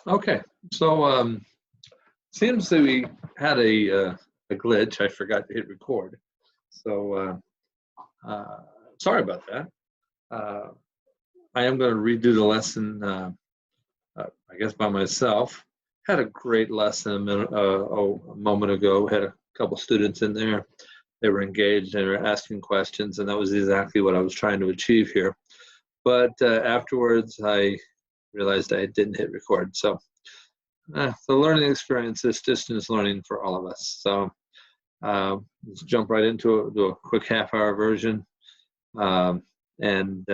Okay, so seems that we had a glitch. I forgot to hit record. So sorry about that. I am going to redo the lesson, I guess, by myself. Had a great lesson a moment ago. Had a couple students in there. They were engaged. They were asking questions, and that was exactly what I was trying to achieve here. But afterwards, I realized I didn't hit record. So the learning experience is distance learning for all of us. So let's jump right into do a quick half-hour version. And again,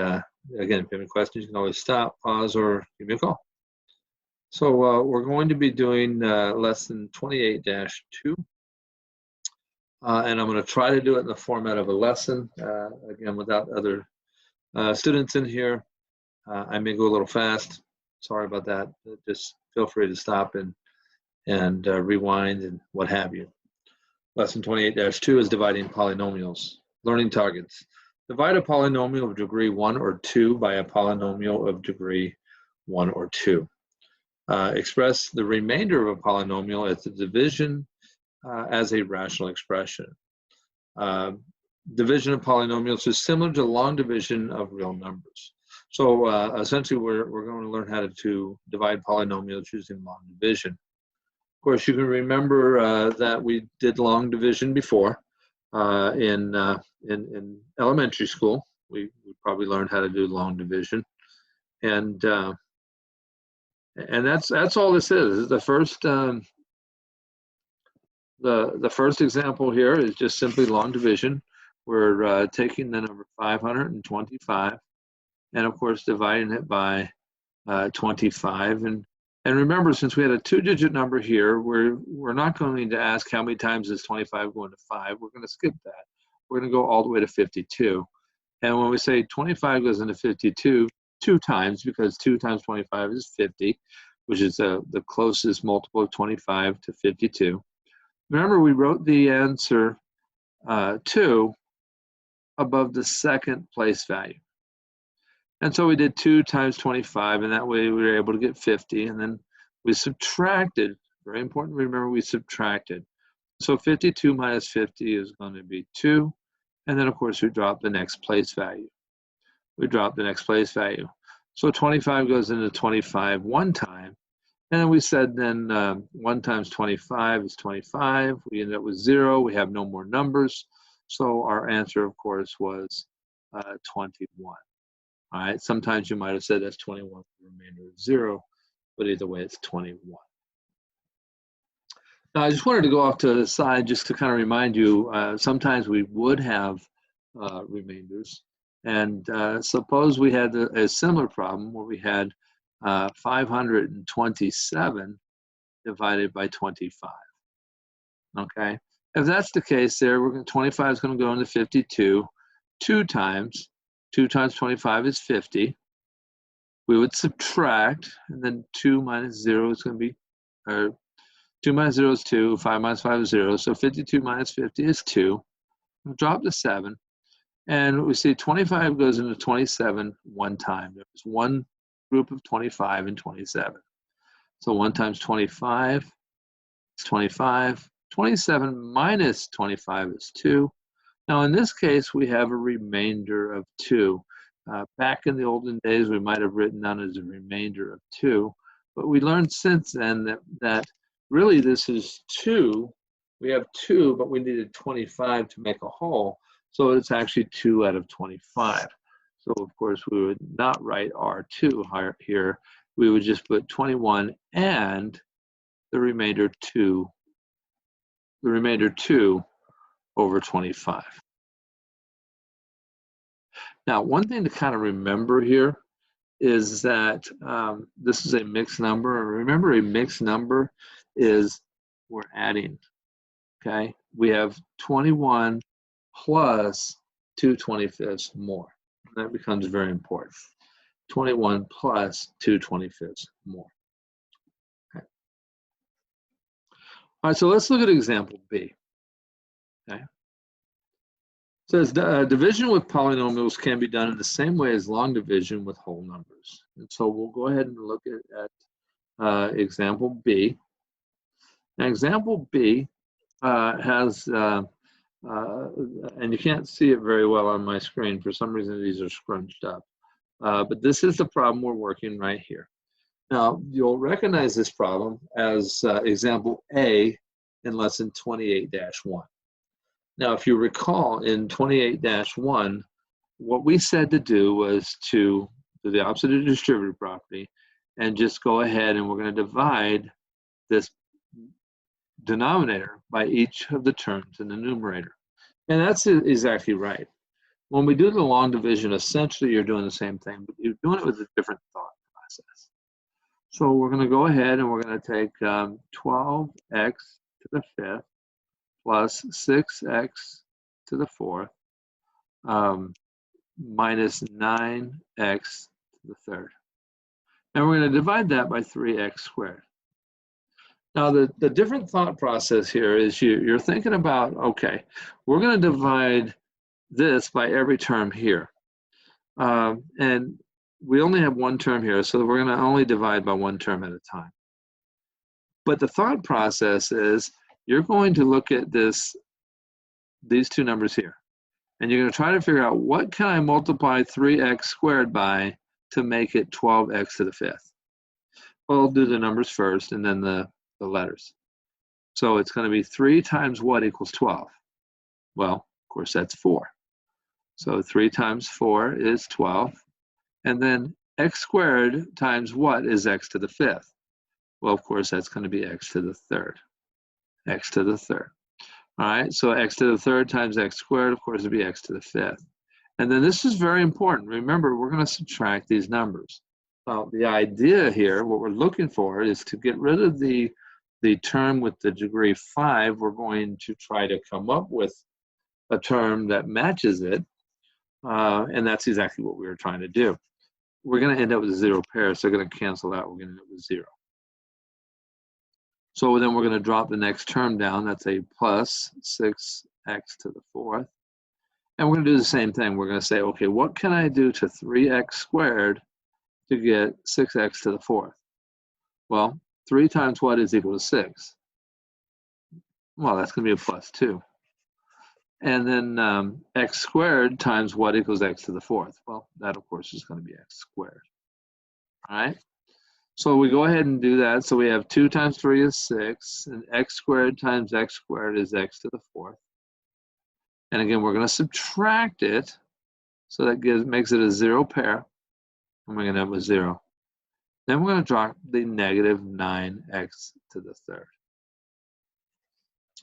if you have any questions, you can always stop, pause, or give me a call. So we're going to be doing lesson 28-2. And I'm going to try to do it in the format of a lesson, again, without other students in here. I may go a little fast. Sorry about that. Just feel free to stop and rewind and what have you. Lesson 28-2 is dividing polynomials. Learning targets. Divide a polynomial of degree 1 or 2 by a polynomial of degree 1 or 2. Express the remainder of a polynomial as the division as a rational expression. Division of polynomials is similar to long division of real numbers. So essentially, we're going to learn how to divide polynomials using long division. Of course, you can remember that we did long division before in elementary school. We probably learned how to do long division, and that's all this is. The first the first example here is just simply long division. We're taking the number 525. And of course, dividing it by 25. And remember, since we had a 2-digit number here, we're not going to ask how many times is 25 going to 5. We're going to skip that. We're going to go all the way to 52. And when we say 25 goes into 52 2 times, because 2 times 25 is 50, which is the closest multiple of 25 to 52. Remember, we wrote the answer 2 above the second place value. And so we did 2 times 25, and that way we were able to get 50. And then we subtracted. Very important to remember, we subtracted. So 52 minus 50 is going to be 2. And then, of course, we drop the next place value. We drop the next place value. So 25 goes into 25 one time. And then we said then 1 times 25 is 25. We end up with 0. We have no more numbers. So our answer, of course, was 21. All right, sometimes you might have said that's 21, the remainder is 0, but either way, it's 21. Now, I just wanted to go off to the side just to kind of remind you, sometimes we would have remainders. And suppose we had a similar problem where we had 527 divided by 25. Okay, if that's the case there, 25 is going to go into 52 2 times. 2 times 25 is 50. We would subtract, and then 2 minus 0 is going to be, or 2 minus 0 is 2, 5 minus 5 is 0, so 52 minus 50 is 2. We'll drop to 7, and we see 25 goes into 27 one time. There's one group of 25 and 27. So 1 times 25 is 25. 27 minus 25 is 2. Now, in this case, we have a remainder of 2. Back in the olden days, we might have written down as a remainder of 2. But we learned since then that really this is 2. We have 2, but we needed 25 to make a whole. So it's actually 2 out of 25. So, of course, we would not write R2 here. We would just put 21 and the remainder 2. The remainder 2 over 25. Now, one thing to kind of remember here is that this is a mixed number. Remember, a mixed number is we're adding, okay? We have 21 plus 2 25ths more. That becomes very important. 21 plus 2 25ths more. Okay. All right, so let's look at example B. Okay. It says division with polynomials can be done in the same way as long division with whole numbers. And so we'll go ahead and look at example B. Now, example B has, and you can't see it very well on my screen. For some reason, these are scrunched up. But this is the problem we're working right here. Now, you'll recognize this problem as example A in lesson 28-1. Now, if you recall, in 28-1, what we said to do was to do the opposite of distributive property and just go ahead and we're going to divide this denominator by each of the terms in the numerator. And that's exactly right. When we do the long division, essentially you're doing the same thing, but you're doing it with a different thought process. So we're going to go ahead and we're going to take 12x to the 5th plus 6x to the 4th minus 9x to the 3rd. And we're going to divide that by 3x squared. Now, the different thought process here is you're thinking about, okay, we're going to divide this by every term here. And we only have one term here, so we're going to only divide by one term at a time. But the thought process is you're going to look at these two numbers here, and you're going to try to figure out what can I multiply 3x squared by to make it 12x to the 5th. Well, I'll do the numbers first and then the letters. So it's going to be 3 times what equals 12? Well, of course, that's 4. So 3 times 4 is 12. And then x squared times what is x to the 5th? Well, of course, that's going to be x to the 3rd. X to the 3rd. All right, so x to the 3rd times x squared, of course, would be x to the 5th. And then this is very important. Remember, we're going to subtract these numbers. Now, the idea here, what we're looking for is to get rid of the term with the degree 5. We're going to try to come up with a term that matches it. And that's exactly what we were trying to do. We're going to end up with 0 pairs, so we're going to cancel out. We're going to end up with 0. So then we're going to drop the next term down. That's a plus 6x to the 4th. And we're going to do the same thing. We're going to say, okay, what can I do to 3x squared to get 6x to the 4th? Well, 3 times what is equal to 6? Well, that's going to be a plus 2. And then x squared times what equals x to the 4th? Well, that, of course, is going to be x squared. All right? So we go ahead and do that. So we have 2 times 3 is 6, and x squared times x squared is x to the 4th. And again, we're going to subtract it. So that makes it a 0 pair. And we're going to have a 0. Then we're going to drop the negative 9x to the 3rd.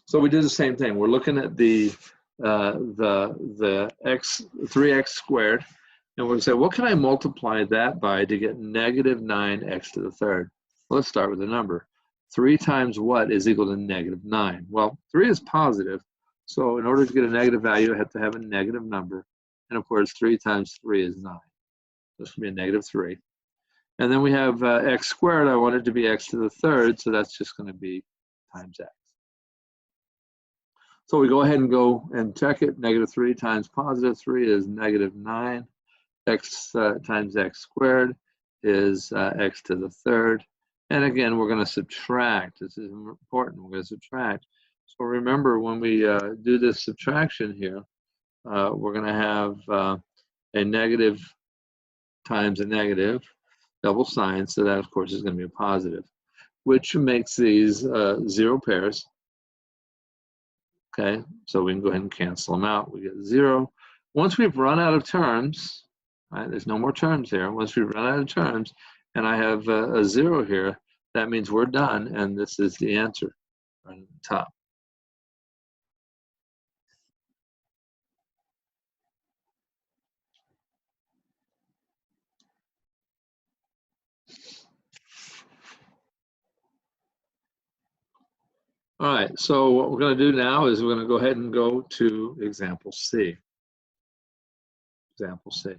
So we do the same thing. We're looking at the 3x squared, and we're going to say, what can I multiply that by to get negative 9x to the 3rd? Well, let's start with the number. 3 times what is equal to negative 9? Well, 3 is positive, so in order to get a negative value, I have to have a negative number. And of course, 3 times 3 is 9. This will be a negative 3. And then we have x squared. I want it to be x to the 3rd, so that's just going to be times x. So we go ahead and go and check it. Negative 3 times positive 3 is negative 9. X times x squared is x to the 3rd. And again, we're going to subtract. This is important. We're going to subtract. So remember, when we do this subtraction here, we're going to have a negative times a negative, double sign. So that, of course, is going to be a positive, which makes these 0 pairs. Okay, so we can go ahead and cancel them out. We get 0. Once we've run out of terms, right, there's no more terms here. Once we've run out of terms, and I have a 0 here, that means we're done, and this is the answer right at the top. All right, so what we're going to do now is we're going to go ahead and go to example C. Example C.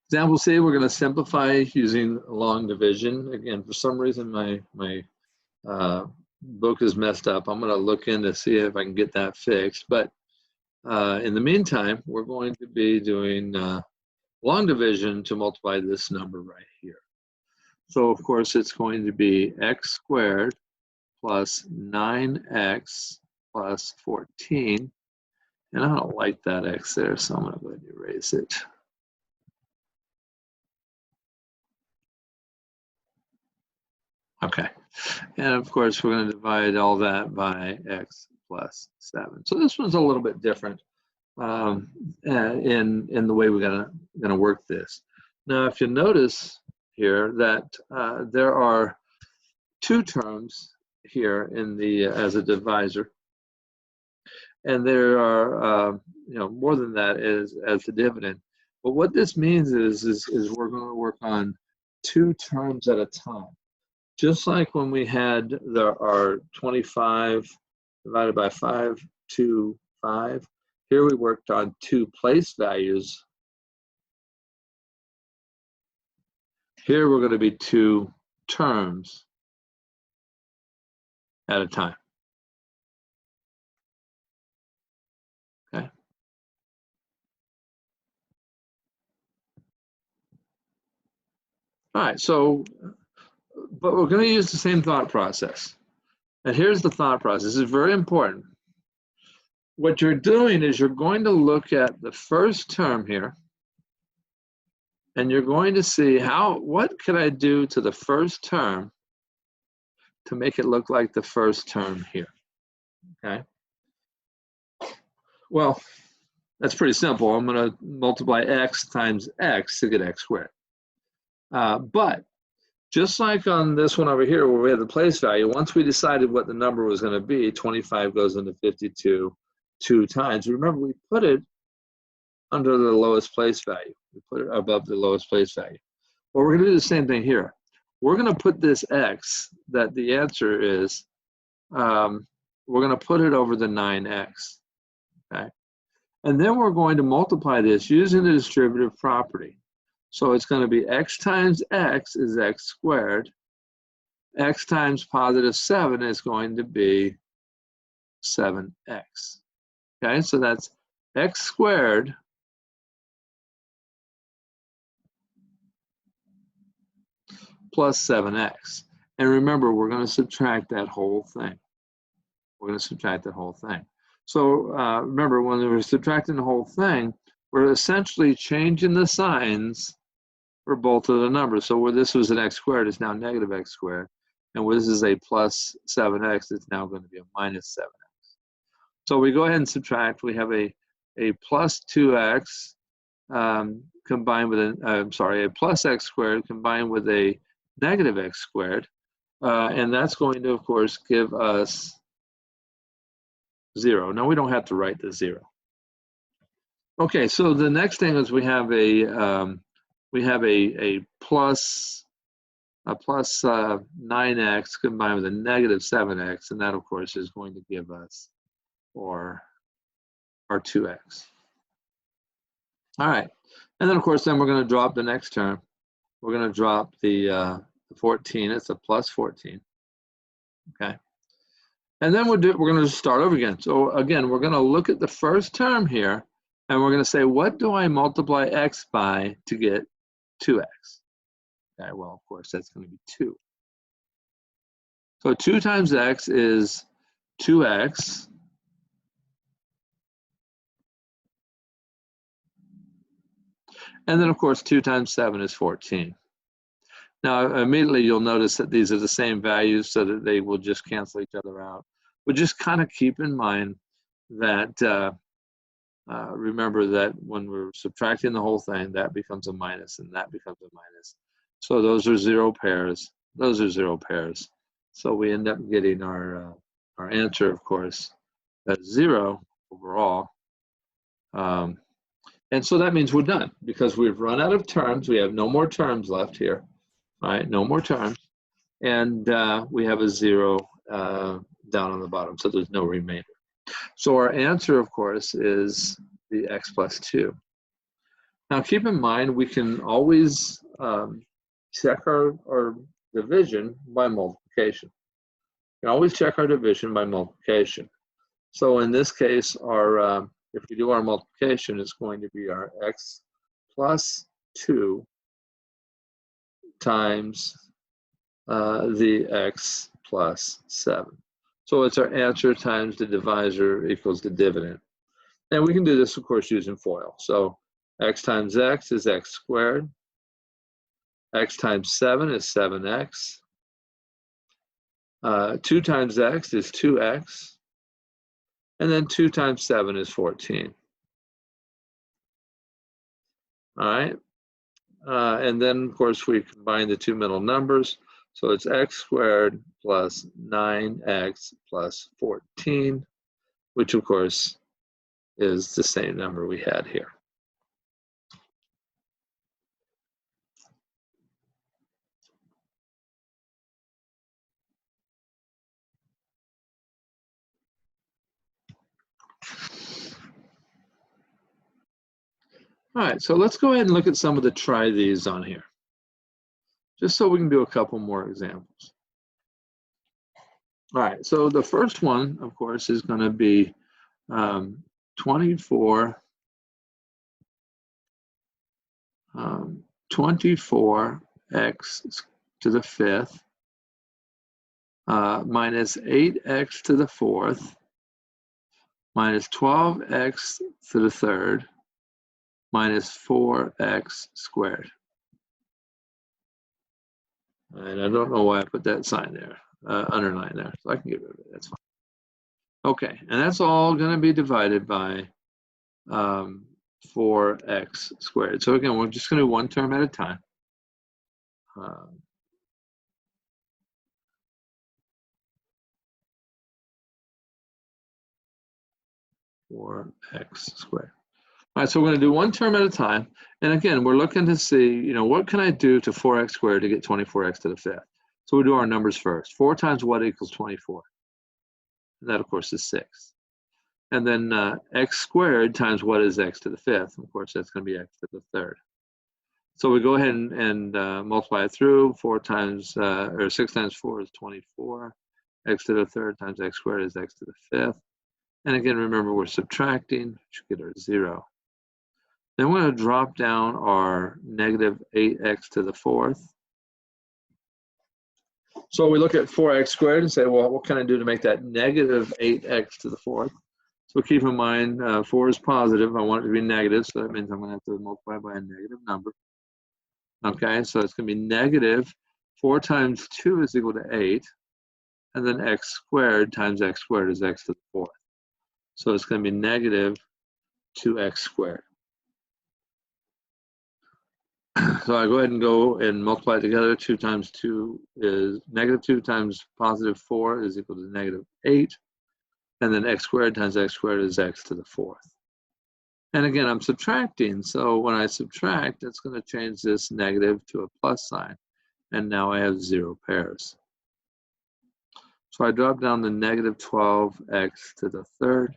Example C, we're going to simplify using long division. Again, for some reason, my book is messed up. I'm going to look in to see if I can get that fixed. But in the meantime, we're going to be doing long division to multiply this number right here. So of course it's going to be x squared plus 9x plus 14. And I don't like that x there, so I'm going to go ahead and erase it. Okay. And of course, we're going to divide all that by x plus 7. So this one's a little bit different in the way we're going to work this. Now, if you notice here that there are two terms here in the as a divisor, and there are more than that as the dividend. But what this means is we're going to work on two terms at a time. Just like when we had our 25 divided by 5 to 5, here we worked on two place values. Here we're going to be two terms at a time. Okay. All right, so, but we're going to use the same thought process. And here's the thought process. This is very important. What you're doing is you're going to look at the first term here, and you're going to see what could I do to the first term to make it look like the first term here, okay? Well, that's pretty simple. I'm going to multiply x times x to get x squared. But just like on this one over here where we had the place value, once we decided what the number was going to be, 25 goes into 52 two times. Remember, we put it under the lowest place value. We put it above the lowest place value. Well, we're going to do the same thing here. We're going to put this x, that the answer is, we're going to put it over the 9x, okay? And then we're going to multiply this using the distributive property. So it's going to be x times x is x squared. X times positive 7 is going to be 7x. Okay, so that's x squared plus 7x. And remember, we're going to subtract that whole thing. We're going to subtract the whole thing. So remember, when we're subtracting the whole thing, we're essentially changing the signs for both of the numbers. So where this was an x squared, it's now negative x squared. And where this is a plus 7x, it's now going to be a minus 7x. So we go ahead and subtract. We have a plus 2x combined with a plus x squared combined with a negative x squared. And that's going to, of course, give us 0. Now we don't have to write the 0. Okay, so the next thing is we have a plus 9x combined with a negative 7x, and that of course is going to give us our 2x. All right, and then of course then we're going to drop the next term. We're going to drop the 14. It's a plus 14. Okay. And then we're going to start over again. So again, we're going to look at the first term here, and we're going to say, what do I multiply x by to get 2x? Okay, well, of course, that's going to be 2. So 2 times x is 2x. And then, of course, 2 times 7 is 14. Now, immediately you'll notice that these are the same values, so that they will just cancel each other out. But just kind of keep in mind that, remember that when we're subtracting the whole thing, that becomes a minus and that becomes a minus. So those are 0 pairs. Those are 0 pairs. So we end up getting our answer, of course, as 0 overall. And so that means we're done because we've run out of terms. We have no more terms left here. All right, no more terms. And we have a 0 down on the bottom, so there's no remainder. So our answer, of course, is the x plus 2. Now keep in mind, we can always check our division by multiplication. We can always check our division by multiplication. So in this case, if we do our multiplication, it's going to be our x plus 2 times the x plus 7. So it's our answer times the divisor equals the dividend. And we can do this, of course, using FOIL. So x times x is x squared. X times 7 is 7x. 2 times x is 2x. And then 2 times 7 is 14. All right. And then, of course, we combine the two middle numbers. So it's x squared plus 9x plus 14, which, of course, is the same number we had here. All right, so let's go ahead and look at some of the try these on here, just so we can do a couple more examples. All right, so the first one, of course, is going to be 24x to the 5th minus 8x to the 4th minus 12x to the 3rd minus 4x squared. And I don't know why I put that sign there, underline there, so I can get rid of it, that's fine. Okay, and that's all going to be divided by 4x squared. So again, we're just going to do one term at a time. 4x squared. All right, so we're going to do one term at a time. And again, we're looking to see, what can I do to 4x squared to get 24x to the 5th? So we'll do our numbers first. 4 times what equals 24? And that, of course, is 6. And then x squared times what is x to the 5th? Of course, that's going to be x to the 3rd. So we go ahead and multiply it through. 6 times 4 is 24. X to the 3rd times x squared is x to the 5th. And again, remember, we're subtracting, we should get our 0. Then we're going to drop down our negative 8x to the 4th. So we look at 4x squared and say, well, what can I do to make that negative 8x to the 4th? So keep in mind, 4 is positive. I want it to be negative, so that means I'm going to have to multiply by a negative number. Okay, so it's going to be negative 4 times 2 is equal to 8. And then x squared times x squared is x to the 4th. So it's going to be negative 2x squared. So I go ahead and go and multiply it together. 2 times 2 is negative 2 times positive 4 is equal to negative 8. And then x squared times x squared is x to the 4th. And again, I'm subtracting. So when I subtract, it's going to change this negative to a plus sign. And now I have 0 pairs. So I drop down the negative 12x to the 3rd.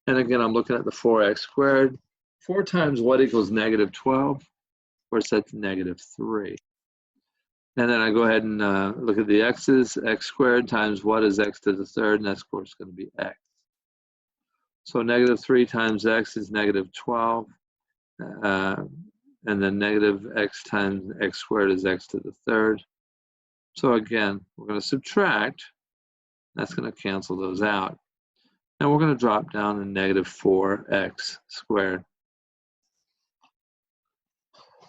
And again, I'm looking at the 4x squared. 4 times what equals negative 12? Of course, that's negative 3. And then I go ahead and look at the x's. X squared times what is x to the 3rd? And that's, of course, going to be x. So negative 3 times x is negative 12. And then negative x times x squared is x to the 3rd. So again, we're going to subtract. That's going to cancel those out. And we're going to drop down to negative 4x squared.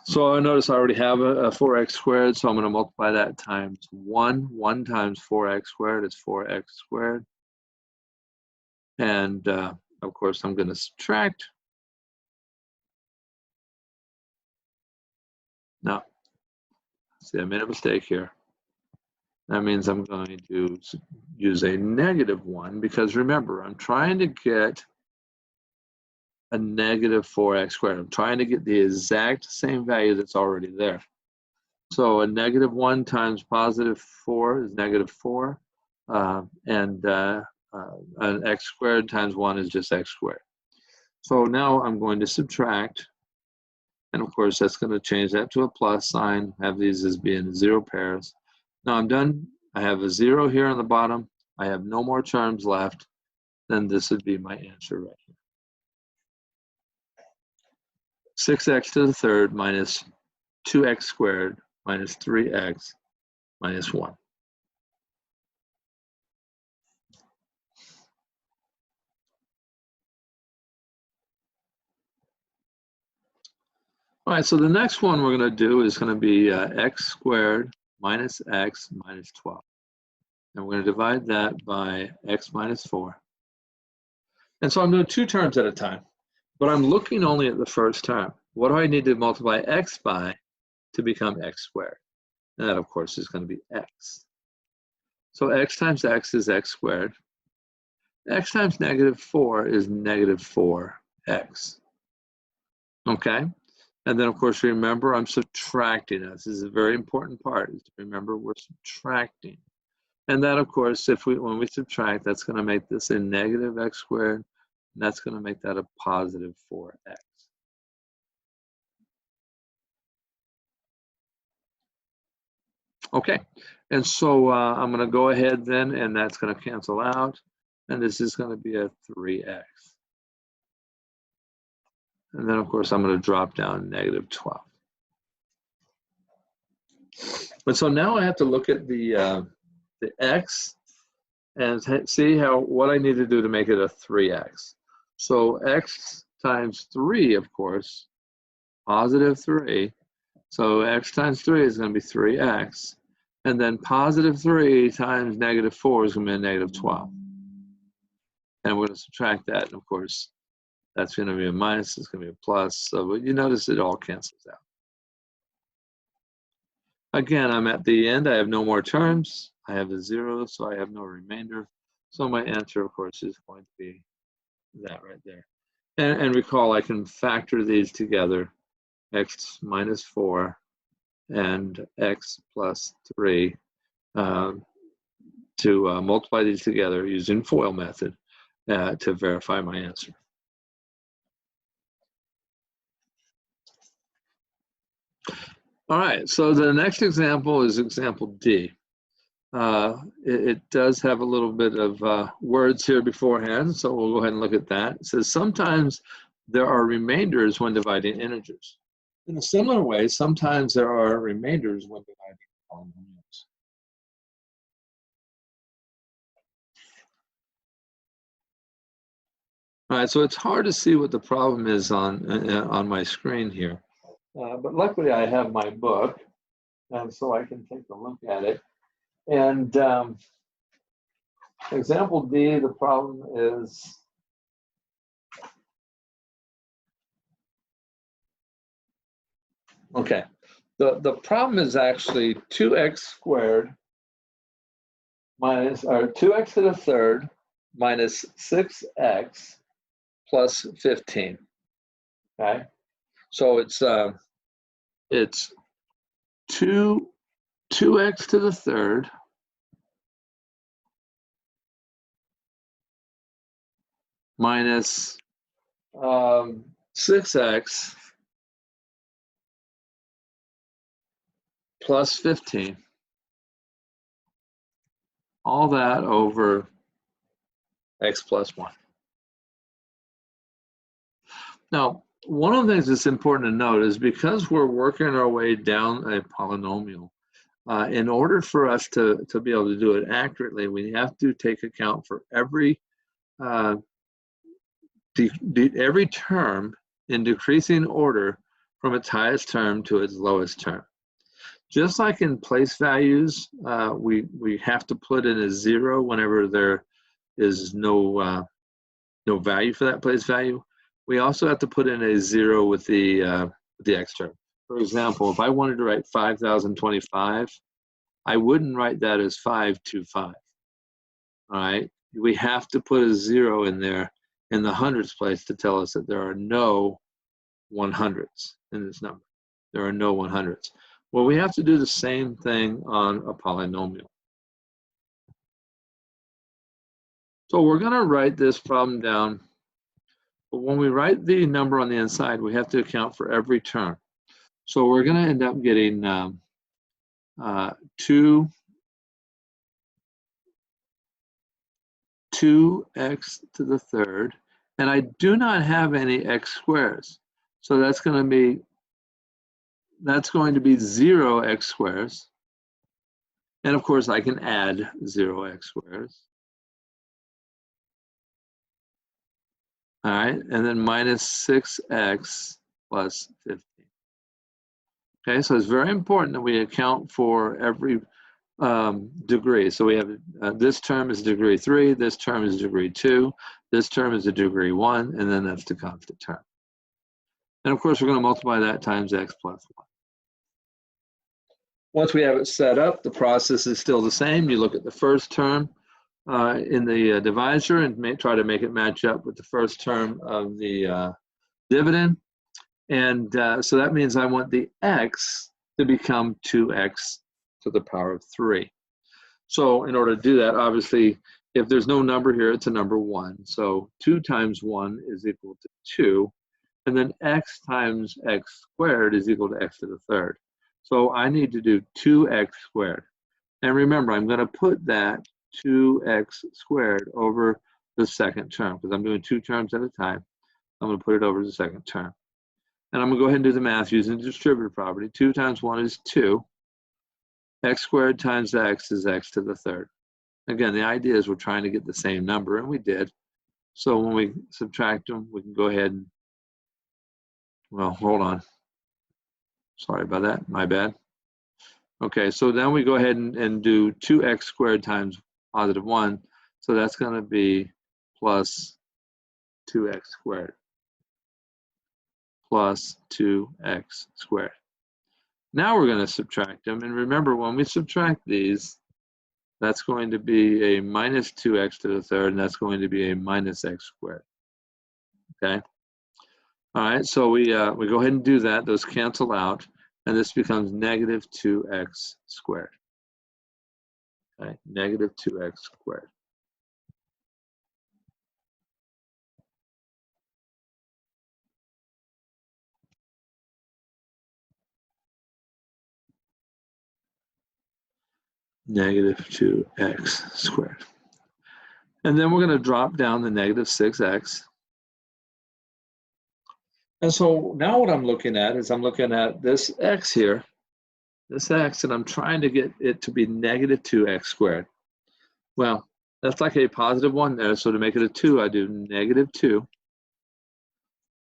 So I notice I already have a 4x squared, so I'm going to multiply that times 1. 1 times 4x squared is 4x squared. And of course, I'm going to subtract. No, see, I made a mistake here. That means I'm going to use a negative 1 because remember, I'm trying to get a negative 4x squared. I'm trying to get the exact same value that's already there. So a negative 1 times positive 4 is negative 4. And an x squared times 1 is just x squared. So now I'm going to subtract. And of course, that's going to change that to a plus sign, have these as being 0 pairs. Now I'm done. I have a 0 here on the bottom. I have no more terms left. Then this would be my answer right here. 6x to the 3rd minus 2x squared minus 3x minus 1. All right, so the next one we're going to do is going to be x squared minus x minus 12. And we're going to divide that by x minus 4. And so I'm doing 2 terms at a time, but I'm looking only at the first term. What do I need to multiply x by to become x squared? And that, of course, is going to be x. So x times x is x squared. X times negative 4 is negative 4x. Okay? And then, of course, remember, I'm subtracting. This is a very important part, is to remember we're subtracting. And that, of course, when we subtract, that's going to make this a negative x squared, and that's going to make that a positive 4x. Okay, and so I'm going to go ahead then, and that's going to cancel out, and this is going to be a 3x. And then, of course, I'm going to drop down negative 12. And so now I have to look at the x and see what I need to do to make it a 3x. So x times 3, of course, positive 3. So x times 3 is going to be 3x. And then positive 3 times negative 4 is going to be a negative 12. And we're going to subtract that. And of course, that's going to be a minus, it's going to be a plus. So you notice it all cancels out. Again, I'm at the end. I have no more terms. I have a 0, so I have no remainder. So my answer, of course, is going to be that right there. And recall, I can factor these together, x minus 4 and x plus 3, to multiply these together using FOIL method to verify my answer. All right, so the next example is example D. It does have a little bit of words here beforehand, so we'll go ahead and look at that. It says sometimes there are remainders when dividing integers. In a similar way, sometimes there are remainders when dividing polynomials. All right, so it's hard to see what the problem is on my screen here. But luckily I have my book, and so I can take a look at it. And example D, the problem is okay. The problem is actually 2x squared minus, or 2x to the third minus 6x plus 15. Okay, so it's 2x to the third minus 6x plus 15. All that over x plus 1. Now, one of the things that's important to note is because we're working our way down a polynomial, in order for us to be able to do it accurately, we have to take account for every term in decreasing order from its highest term to its lowest term. Just like in place values, we have to put in a 0 whenever there is no value for that place value. We also have to put in a 0 with the x term. For example, if I wanted to write 5,025, I wouldn't write that as 525. All right, we have to put a 0 in there in the hundreds place to tell us that there are no 100s in this number. There are no 100s. Well, we have to do the same thing on a polynomial. So we're going to write this problem down. But when we write the number on the inside, we have to account for every term. So we're going to end up getting 2x to the third. And I do not have any x squares. So that's going to be that's going to be 0x squares. And of course, I can add 0x squares. All right, and then minus 6x plus 15. Okay, so it's very important that we account for every degree. So we have this term is degree 3, this term is degree 2, this term is a degree 1, and then that's the constant term. And of course, we're going to multiply that times x plus 1. Once we have it set up, the process is still the same. You look at the first term in the divisor and try to make it match up with the first term of the dividend. And so that means I want the x to become 2x to the power of 3. So in order to do that, obviously, if there's no number here, it's a number 1. So 2 times 1 is equal to 2. And then x times x squared is equal to x to the third. So I need to do 2x squared. And remember, I'm going to put that 2x squared over the second term, because I'm doing 2 terms at a time. I'm going to put it over the second term. And I'm going to go ahead and do the math using the distributive property. 2 times 1 is 2. X squared times x is x to the third. Again, the idea is we're trying to get the same number, and we did. So when we subtract them, we can go ahead and, well, hold on. Sorry about that, my bad. Okay, so then we go ahead and do 2x squared times positive 1. So that's going to be plus 2x squared plus 2x squared. Now we're going to subtract them. And remember, when we subtract these, that's going to be a minus 2x to the third, and that's going to be a minus x squared. Okay? All right, so we go ahead and do that. Those cancel out, and this becomes negative 2x squared. Okay, negative 2x squared. Negative 2x squared. And then we're going to drop down the negative 6x. And so now what I'm looking at is I'm looking at this x here, this x, and I'm trying to get it to be negative 2x squared. Well, that's like a positive 1 there, so to make it a 2, I do negative 2.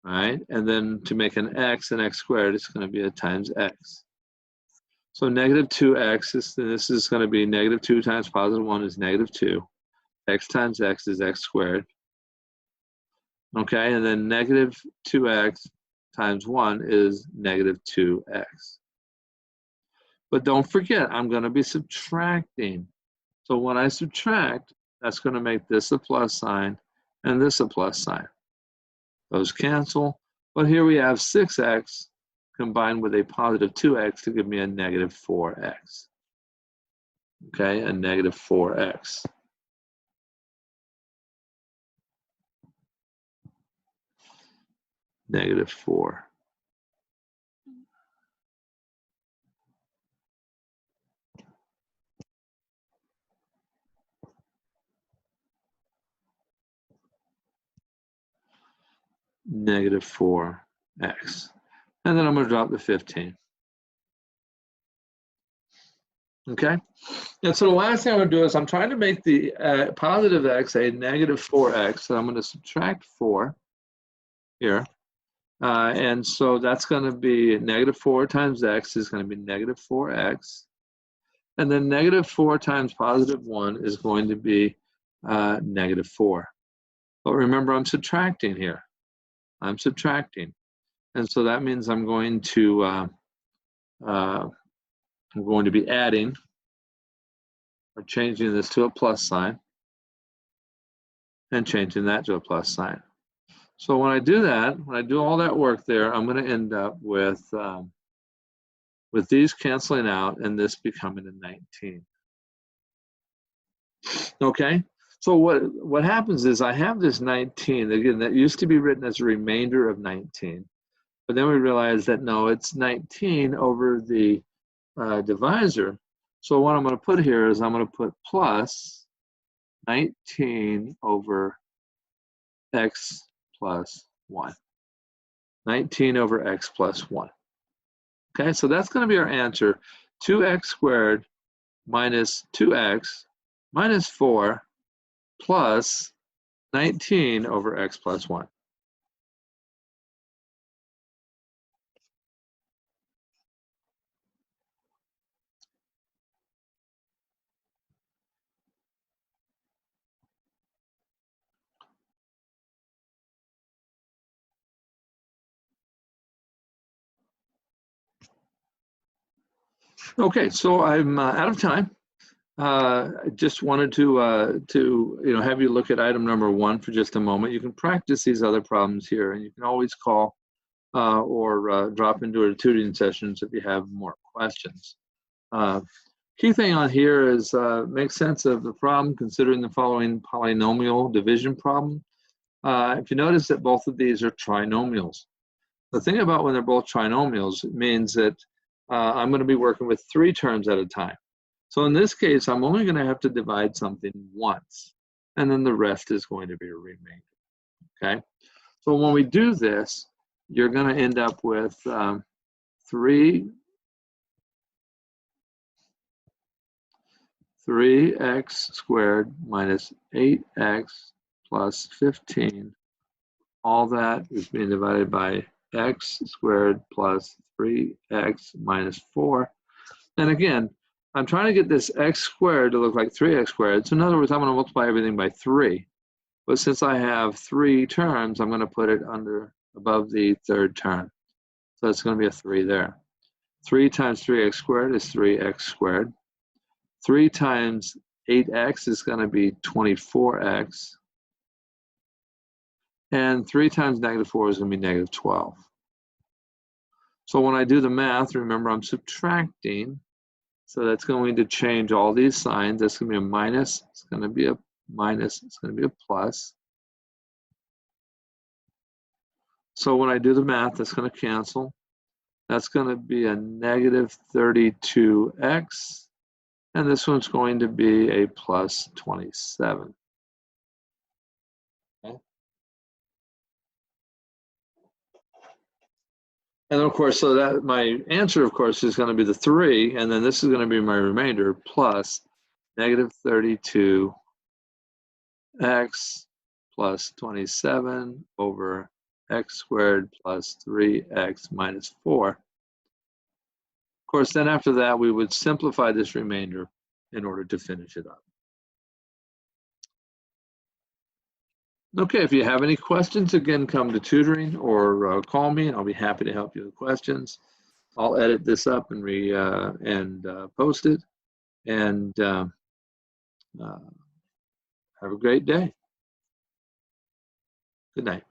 All right, and then to make an x squared, it's going to be a times x. So negative 2x, this is going to be negative 2 times positive 1 is negative 2. X times x is x squared. Okay, and then negative 2x times 1 is negative 2x. But don't forget, I'm going to be subtracting. So when I subtract, that's going to make this a plus sign and this a plus sign. Those cancel. But here we have 6x combined with a positive 2x to give me a negative 4x. Okay, a negative 4x. Negative 4. Negative 4x. And then I'm going to drop the 15. Okay? And so the last thing I'm going to do is I'm trying to make the positive x a negative 4x. So I'm going to subtract 4 here. And so that's going to be negative 4 times x is going to be negative 4x. And then negative 4 times positive 1 is going to be negative 4. But remember, I'm subtracting here. I'm subtracting. And so that means I'm going to be adding or changing this to a plus sign and changing that to a plus sign. So when I do that, when I do all that work there, I'm going to end up with these canceling out and this becoming a 19. Okay, so what happens is I have this 19, again, that used to be written as a remainder of 19. But then we realized that no, it's 19 over the divisor. So what I'm going to put here is I'm going to put plus 19 over x plus 1. 19 over x plus 1. Okay, so that's going to be our answer. 2x squared minus 2x minus 4 plus 19 over x plus 1. Okay, so I'm out of time. I just wanted to have you look at item number 1 for just a moment. You can practice these other problems here, and you can always call or drop into our tutoring sessions if you have more questions. Key thing on here is make sense of the problem considering the following polynomial division problem. If you notice that both of these are trinomials. The thing about when they're both trinomials, it means that I'm going to be working with 3 terms at a time. So in this case, I'm only going to have to divide something once, and then the rest is going to be a remainder, okay? So when we do this, you're going to end up with 3x squared minus 8x plus 15. All that is being divided by x squared plus 3x minus 4. And again, I'm trying to get this x squared to look like 3x squared. So in other words, I'm going to multiply everything by 3. But since I have 3 terms, I'm going to put it above the 3rd term. So it's going to be a 3 there. 3 times 3x squared is 3x squared. 3 times 8x is going to be 24x. And 3 times negative 4 is going to be negative 12. So when I do the math, remember I'm subtracting. So that's going to change all these signs. That's going to be a minus. It's going to be a minus. It's going to be a plus. So when I do the math, that's going to cancel. That's going to be a negative 32x. And this one's going to be a plus 27. Okay. And of course, so that my answer, of course, is going to be the 3. And then this is going to be my remainder plus negative 32x plus 27 over x squared plus 3x minus 4. Of course, then after that, we would simplify this remainder in order to finish it up. Okay, if you have any questions, again, come to tutoring or call me, and I'll be happy to help you with questions. I'll edit this up and post it. And have a great day. Good night.